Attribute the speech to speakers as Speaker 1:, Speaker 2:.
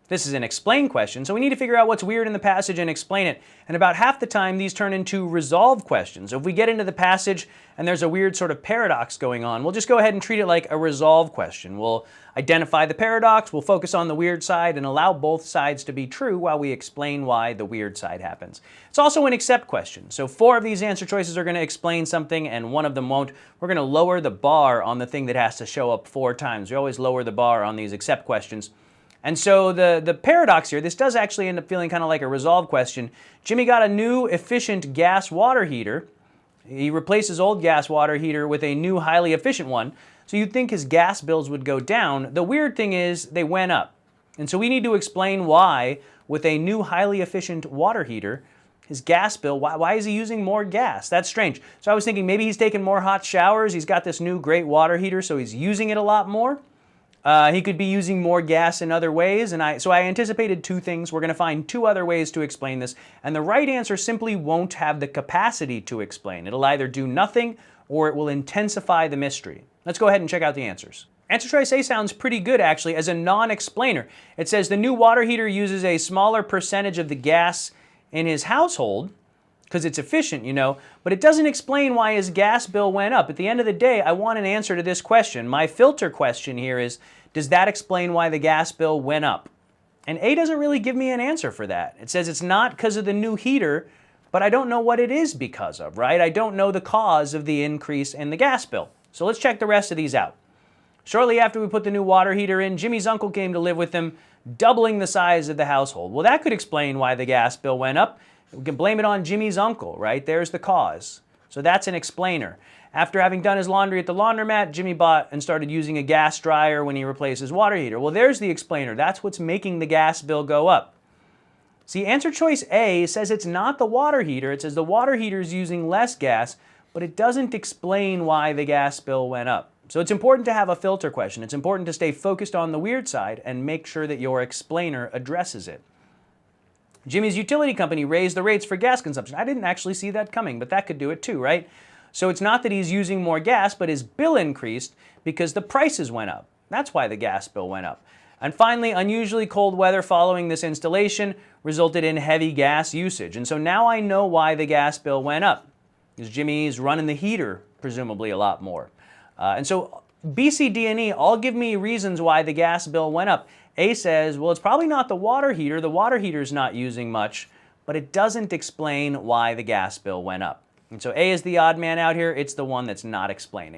Speaker 1: This is an explain question, so we need to figure out what's weird in the passage and explain it. And about half the time, these turn into resolve questions. So if we get into the passage and there's a weird sort of paradox going on, we'll just go ahead and treat it like a resolve question. We'll identify the paradox, we'll focus on the weird side, and allow both sides to be true while we explain why the weird side happens. It's also an accept question. So 4 of these answer choices are going to explain something and 1 of them won't. We're going to lower the bar on the thing that has to show up 4 times. We always lower the bar on these accept questions. And so the paradox here, this does actually end up feeling kind of like a resolve question. Jimmy got a new efficient gas water heater. He replaced his old gas water heater with a new highly efficient one. So you'd think his gas bills would go down. The weird thing is they went up. And so we need to explain why with a new highly efficient water heater, his gas bill, why is he using more gas? That's strange. So I was thinking maybe he's taking more hot showers. He's got this new great water heater, so he's using it a lot more. He could be using more gas in other ways, and so I anticipated 2 things. We're going to find 2 other ways to explain this, and the right answer simply won't have the capacity to explain. It'll either do nothing or it will intensify the mystery. Let's go ahead and check out the answers. Answer choice A sounds pretty good actually as a non-explainer. It says the new water heater uses a smaller percentage of the gas in his household because it's efficient, you know, but it doesn't explain why his gas bill went up. At the end of the day, I want an answer to this question. My filter question here is, does that explain why the gas bill went up? And A doesn't really give me an answer for that. It says it's not because of the new heater, but I don't know what it is because of, right? I don't know the cause of the increase in the gas bill. So let's check the rest of these out. Shortly after we put the new water heater in, Jimmy's uncle came to live with him, doubling the size of the household. Well, that could explain why the gas bill went up. We can blame it on Jimmy's uncle, right? There's the cause. So that's an explainer. After having done his laundry at the laundromat, Jimmy bought and started using a gas dryer when he replaced his water heater. Well, there's the explainer. That's what's making the gas bill go up. See, answer choice A says it's not the water heater. It says the water heater is using less gas, but it doesn't explain why the gas bill went up. So it's important to have a filter question. It's important to stay focused on the weird side and make sure that your explainer addresses it. Jimmy's utility company raised the rates for gas consumption. I didn't actually see that coming, but that could do it too, right? So it's not that he's using more gas, but his bill increased because the prices went up. That's why the gas bill went up. And finally, unusually cold weather following this installation resulted in heavy gas usage. And so now I know why the gas bill went up, because Jimmy's running the heater presumably a lot more. And so B, C, D, and E all give me reasons why the gas bill went up. A says, well, it's probably not the water heater. The water heater's not using much, but it doesn't explain why the gas bill went up. And so A is the odd man out here. It's the one that's not explaining.